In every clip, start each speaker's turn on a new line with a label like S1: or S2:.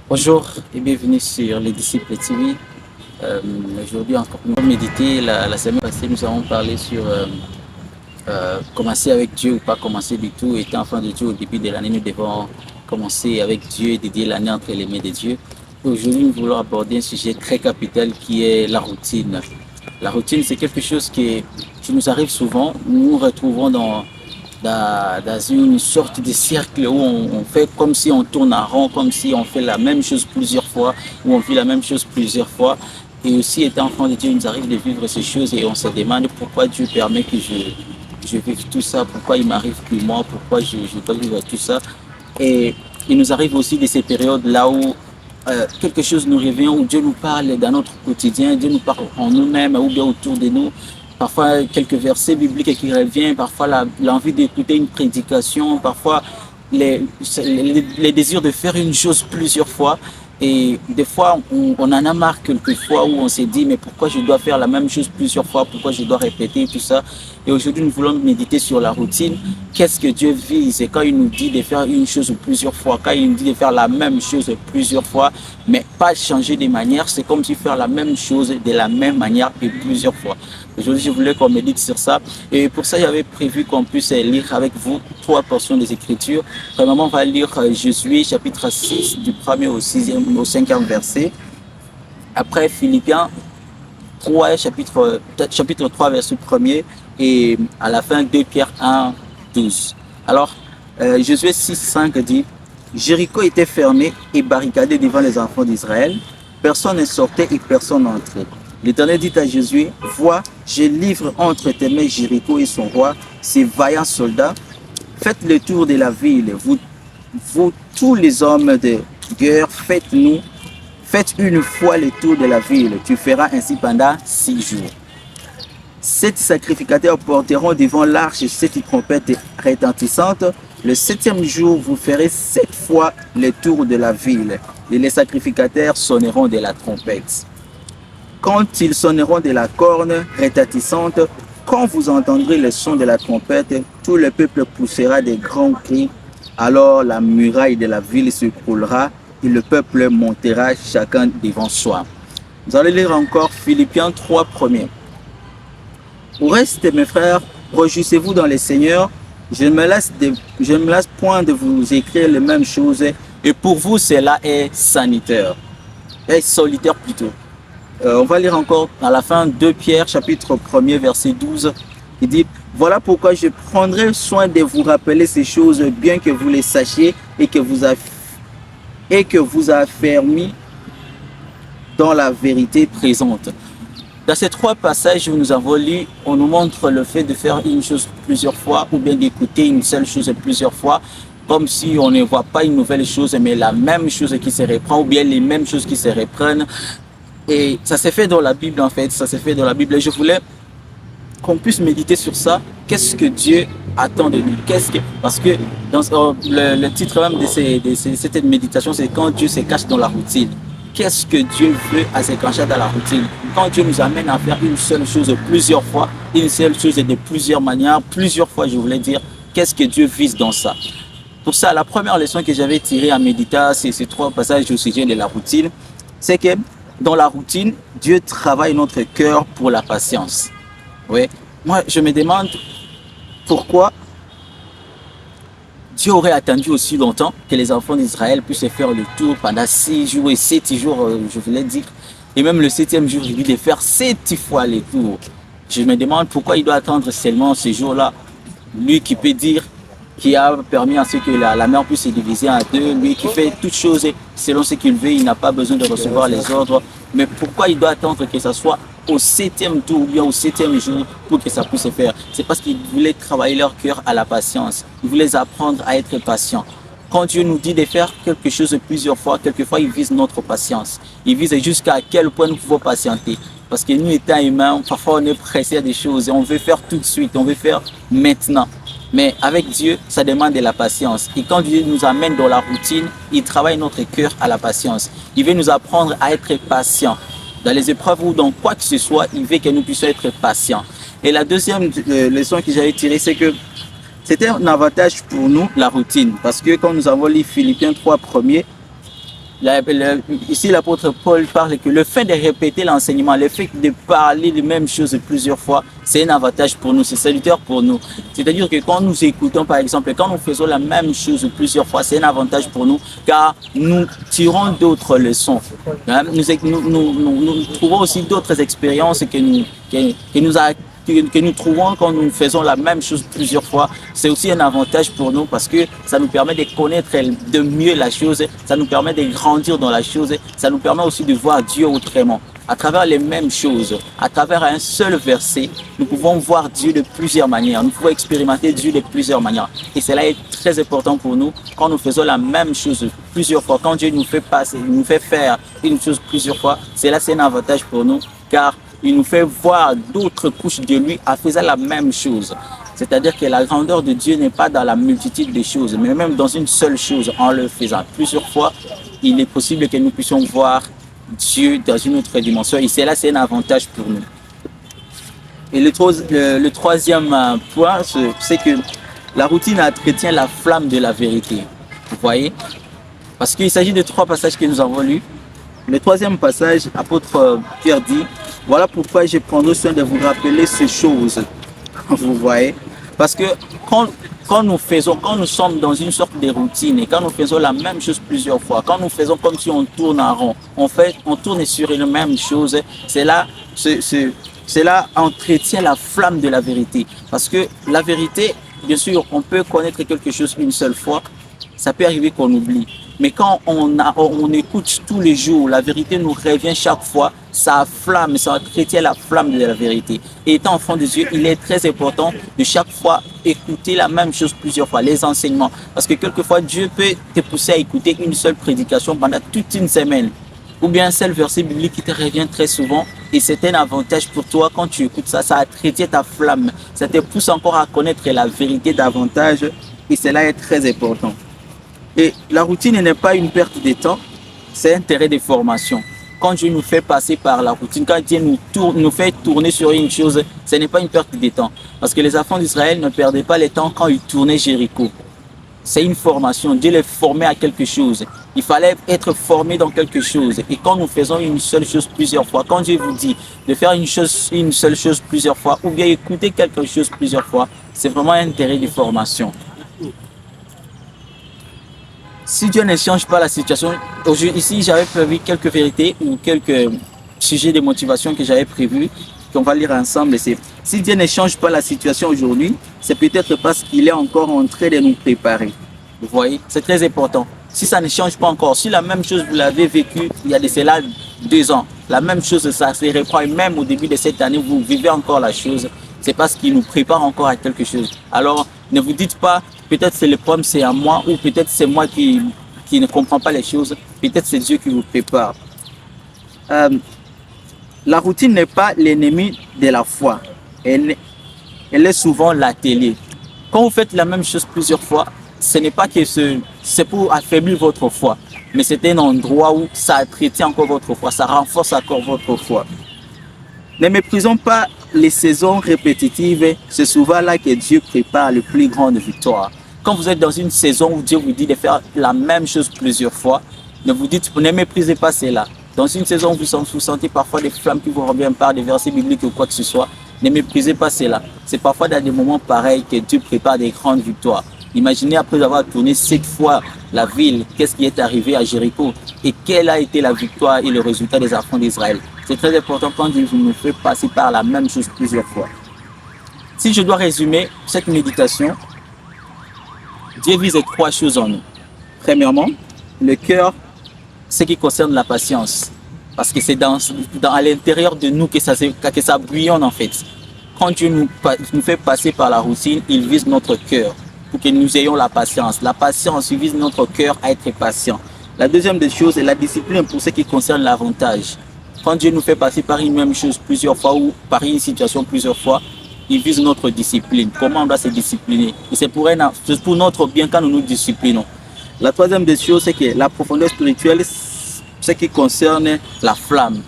S1: Bonjour et bienvenue sur les Disciples TV. Aujourd'hui encore, nous allons méditer. La semaine passée, nous avons parlé sur commencer avec Dieu ou pas commencer du tout. Étant enfant de Dieu au début de l'année, nous devons commencer avec Dieu et dédier l'année entre les mains de Dieu. Aujourd'hui, nous voulons aborder un sujet très capital qui est la routine. La routine, c'est quelque chose qui nous arrive souvent. Nous nous retrouvons dans une sorte de cercle où on fait comme si on tourne en rond, comme si on fait la même chose plusieurs fois, où on vit la même chose plusieurs fois. Et aussi, étant enfant de Dieu, il nous arrive de vivre ces choses et on se demande pourquoi Dieu permet que je vive tout ça, pourquoi il m'arrive plus moi, pourquoi je dois vivre tout ça. Et il nous arrive aussi de ces périodes-là où quelque chose nous revient, où Dieu nous parle dans notre quotidien, Dieu nous parle en nous-mêmes ou bien autour de nous. Parfois quelques versets bibliques qui reviennent, parfois l'envie d'écouter une prédication, parfois les désirs de faire une chose plusieurs fois. Et des fois, on en a marre quelquefois où on s'est dit, mais pourquoi je dois faire la même chose plusieurs fois, pourquoi je dois répéter tout ça. Et aujourd'hui, nous voulons méditer sur la routine. Qu'est-ce que Dieu vise et quand il nous dit de faire une chose plusieurs fois, quand il nous dit de faire la même chose plusieurs fois, mais pas changer de manière, c'est comme si faire la même chose de la même manière et plusieurs fois. Aujourd'hui, je voulais qu'on médite sur ça. Et pour ça, j'avais prévu qu'on puisse lire avec vous trois portions des Écritures. Premièrement, on va lire Josué, chapitre 6, du 1er au 5e verset. Après, Philippiens 3, chapitre 3, verset 1er. Et à la fin, 2 Pierre 1, 12. Alors, Josué 6, 5 dit, Jéricho était fermé et barricadé devant les enfants d'Israël. Personne ne sortait et personne n'entrait. L'Éternel dit à Josué, vois, je livre entre tes mains Jéricho et son roi, ses vaillants soldats. Faites le tour de la ville, vous tous les hommes de guerre, faites une fois le tour de la ville. Tu feras ainsi pendant 6 jours. 7 sacrificateurs porteront devant l'arche 7 trompettes retentissantes. Le 7e jour, vous ferez 7 fois le tour de la ville et les sacrificateurs sonneront de la trompette. Quand ils sonneront de la corne retentissante, quand vous entendrez le son de la trompette, tout le peuple poussera des grands cris. Alors la muraille de la ville s'écroulera et le peuple montera chacun devant soi. Vous allez lire encore Philippiens 3 premiers. Au reste, mes frères, réjouissez-vous dans les seigneurs. Je ne me lasse point de vous écrire les mêmes choses. Et pour vous, cela est sanitaire. Est solitaire plutôt. On va lire encore à la fin 2 Pierre, chapitre 1er, verset 12. Il dit, voilà pourquoi je prendrai soin de vous rappeler ces choses, bien que vous les sachiez et que vous affermis dans la vérité présente. Dans ces trois passages où nous avons lu, on nous montre le fait de faire une chose plusieurs fois ou bien d'écouter une seule chose plusieurs fois, comme si on ne voit pas une nouvelle chose, mais la même chose qui se reprend ou bien les mêmes choses qui se reprennent. Et ça s'est fait dans la Bible en fait, ça s'est fait dans la Bible. Et je voulais qu'on puisse méditer sur ça. Qu'est-ce que Dieu attend de nous? Parce que dans le titre même de cette méditation, c'est quand Dieu se cache dans la routine. Qu'est-ce que Dieu veut à se cacher dans la routine? Quand Dieu nous amène à faire une seule chose plusieurs fois, une seule chose de plusieurs manières, plusieurs fois, je voulais dire, qu'est-ce que Dieu vise dans ça? Pour ça, la première leçon que j'avais tirée en méditant, c'est ces trois passages au sujet de la routine, c'est que dans la routine, Dieu travaille notre cœur pour la patience. Oui. Moi, je me demande pourquoi Dieu aurait attendu aussi longtemps que les enfants d'Israël puissent faire le tour pendant 6 jours et 7 jours, je voulais dire. Et même le 7e jour, il dit de faire 7 fois le tour. Je me demande pourquoi il doit attendre seulement ce jour-là. Lui qui peut dire, qui a permis à ce que la mer puisse se diviser en deux, lui qui fait toutes choses selon ce qu'il veut, il n'a pas besoin de recevoir les ordres. Mais pourquoi il doit attendre que ça soit au 7e tour ou bien au 7e jour pour que ça puisse se faire? C'est parce qu'il voulait travailler leur cœur à la patience. Il voulait apprendre à être patient. Quand Dieu nous dit de faire quelque chose plusieurs fois, quelquefois il vise notre patience. Il vise jusqu'à quel point nous pouvons patienter. Parce que nous étant humains, parfois on est pressé à des choses et on veut faire tout de suite, on veut faire maintenant. Mais avec Dieu, ça demande de la patience. Et quand Dieu nous amène dans la routine, il travaille notre cœur à la patience. Il veut nous apprendre à être patients. Dans les épreuves ou dans quoi que ce soit, il veut que nous puissions être patients. Et la deuxième leçon que j'avais tirée, c'est que c'était un avantage pour nous, la routine. Parce que quand nous avons lu Philippiens 3 premiers, Ici, l'apôtre Paul parle que le fait de répéter l'enseignement, le fait de parler les mêmes choses plusieurs fois, c'est un avantage pour nous, c'est salutaire pour nous. C'est-à-dire que quand nous écoutons, par exemple, quand nous faisons la même chose plusieurs fois, c'est un avantage pour nous, car nous tirons d'autres leçons. Hein? Nous trouvons aussi d'autres expériences que nous trouvons quand nous faisons la même chose plusieurs fois. C'est aussi un avantage pour nous parce que ça nous permet de connaître de mieux la chose, ça nous permet de grandir dans la chose, ça nous permet aussi de voir Dieu autrement. À travers les mêmes choses, à travers un seul verset, nous pouvons voir Dieu de plusieurs manières, nous pouvons expérimenter Dieu de plusieurs manières. Et cela est très important pour nous quand nous faisons la même chose plusieurs fois. Quand Dieu nous fait passer, nous fait faire une chose plusieurs fois, cela c'est un avantage pour nous car il nous fait voir d'autres couches de lui en faisant la même chose. C'est-à-dire que la grandeur de Dieu n'est pas dans la multitude des choses, mais même dans une seule chose, en le faisant plusieurs fois, il est possible que nous puissions voir Dieu dans une autre dimension. Et cela, c'est un avantage pour nous. Et le troisième point, c'est que la routine entretient la flamme de la vérité. Vous voyez? Parce qu'il s'agit de 3 passages que nous avons lus. Le troisième passage, apôtre Pierre dit, voilà pourquoi je prendrai soin de vous rappeler ces choses. Vous voyez? Parce que quand nous sommes dans une sorte de routine et quand nous faisons la même chose plusieurs fois, quand nous faisons comme si on tourne en rond, on tourne sur une même chose, cela entretient la flamme de la vérité. Parce que la vérité, bien sûr, on peut connaître quelque chose une seule fois, ça peut arriver qu'on oublie. Mais quand on écoute tous les jours, la vérité nous revient chaque fois, ça flamme, ça entretient la flamme de la vérité. Et étant enfant de Dieu, il est très important de chaque fois écouter la même chose plusieurs fois, les enseignements. Parce que quelquefois, Dieu peut te pousser à écouter une seule prédication pendant toute une semaine. Ou bien un seul verset biblique qui te revient très souvent. Et c'est un avantage pour toi quand tu écoutes ça, ça entretient ta flamme. Ça te pousse encore à connaître la vérité davantage. Et cela est très important. Et la routine n'est pas une perte de temps, c'est un terrain de formation. Quand Dieu nous fait passer par la routine, quand Dieu nous fait tourner sur une chose, ce n'est pas une perte de temps. Parce que les enfants d'Israël ne perdaient pas le temps quand ils tournaient Jéricho. C'est une formation. Dieu les formait à quelque chose. Il fallait être formé dans quelque chose. Et quand nous faisons une seule chose plusieurs fois, quand Dieu vous dit de faire une seule chose plusieurs fois, ou bien écouter quelque chose plusieurs fois, c'est vraiment un terrain de formation. Si Dieu ne change pas la situation, ici j'avais prévu quelques vérités ou quelques sujets de motivation que j'avais prévus, qu'on va lire ensemble. Si Dieu ne change pas la situation aujourd'hui, c'est peut-être parce qu'il est encore en train de nous préparer. Vous voyez, c'est très important. Si ça ne change pas encore, si la même chose vous l'avez vécu il y a de cela 2 ans, la même chose ça se reprend et même au début de cette année vous vivez encore la chose, c'est parce qu'il nous prépare encore à quelque chose. Alors ne vous dites pas, peut-être c'est le problème, c'est à moi, ou peut-être c'est moi qui ne comprends pas les choses. Peut-être c'est Dieu qui vous prépare. La routine n'est pas l'ennemi de la foi. Elle est souvent la télé. Quand vous faites la même chose plusieurs fois, ce n'est pas que c'est pour affaiblir votre foi, mais c'est un endroit où ça entretient encore votre foi, ça renforce encore votre foi. Ne méprisons pas les saisons répétitives, c'est souvent là que Dieu prépare les plus grandes victoires. Quand vous êtes dans une saison où Dieu vous dit de faire la même chose plusieurs fois, ne méprisez pas cela. Dans une saison où vous sentez parfois des flammes qui vous reviennent par des versets bibliques ou quoi que ce soit, ne méprisez pas cela. C'est parfois dans des moments pareils que Dieu prépare des grandes victoires. Imaginez après avoir tourné 7 fois la ville, qu'est-ce qui est arrivé à Jéricho et quelle a été la victoire et le résultat des enfants d'Israël. C'est très important quand Dieu nous fait passer par la même chose plusieurs fois. Si je dois résumer cette méditation, Dieu vise 3 choses en nous. Premièrement, le cœur, ce qui concerne la patience. Parce que c'est à l'intérieur de nous que ça bouillonne en fait. Quand Dieu nous fait passer par la routine, il vise notre cœur pour que nous ayons la patience. La patience vise notre cœur à être patient. La deuxième des choses est la discipline pour ce qui concerne l'avantage. Quand Dieu nous fait passer par une même chose plusieurs fois ou par une situation plusieurs fois, il vise notre discipline. Comment on doit se discipliner. Et c'est pour notre bien quand nous nous disciplinons. La troisième des choses, c'est que la profondeur spirituelle, ce qui concerne la flamme.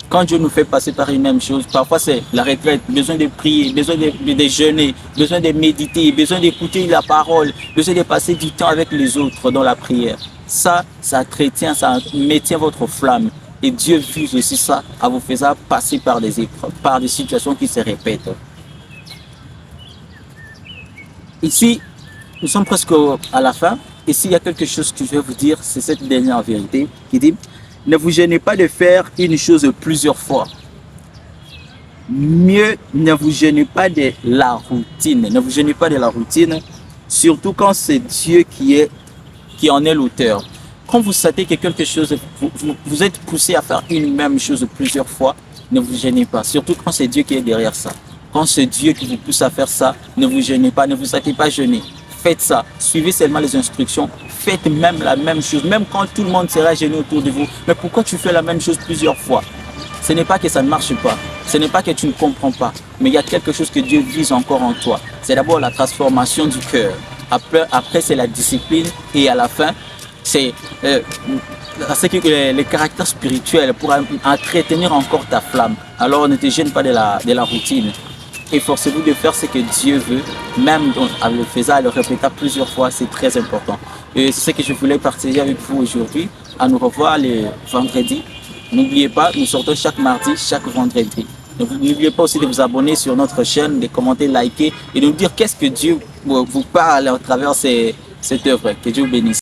S1: Quand Dieu nous fait passer par une même chose, parfois c'est la retraite, besoin de prier, besoin de jeûner, besoin de méditer, besoin d'écouter la parole, besoin de passer du temps avec les autres dans la prière. ça entretient, ça maintient votre flamme. Et Dieu vise aussi ça en vous faisant passer par des épreuves, par des situations qui se répètent. Ici, nous sommes presque à la fin. Ici, il y a quelque chose que je vais vous dire, c'est cette dernière vérité qui dit, ne vous gênez pas de faire une chose plusieurs fois. Mieux, ne vous gênez pas de la routine. Ne vous gênez pas de la routine, surtout quand c'est Dieu qui en est l'auteur. Quand vous sentez que quelque chose, vous êtes poussé à faire une même chose plusieurs fois, ne vous gênez pas. Surtout quand c'est Dieu qui est derrière ça. Quand c'est Dieu qui vous pousse à faire ça, ne vous gênez pas, ne vous sentez pas gêné. Faites ça. Suivez seulement les instructions. Faites même la même chose, même quand tout le monde sera gêné autour de vous. Mais pourquoi tu fais la même chose plusieurs fois? Ce n'est pas que ça ne marche pas. Ce n'est pas que tu ne comprends pas. Mais il y a quelque chose que Dieu vise encore en toi. C'est d'abord la transformation du cœur. Après c'est la discipline. Et à la fin, c'est les caractères spirituels pour entretenir encore ta flamme. Alors ne te gêne pas de la routine. Efforcez-vous de faire ce que Dieu veut, même en le faisant, en le répétant plusieurs fois, c'est très important. Et c'est ce que je voulais partager avec vous aujourd'hui. À nous revoir le vendredi. N'oubliez pas, nous sortons chaque mardi, chaque vendredi. N'oubliez pas aussi de vous abonner sur notre chaîne, de commenter, liker et de nous dire qu'est-ce que Dieu vous parle à travers cette œuvre. Que Dieu vous bénisse.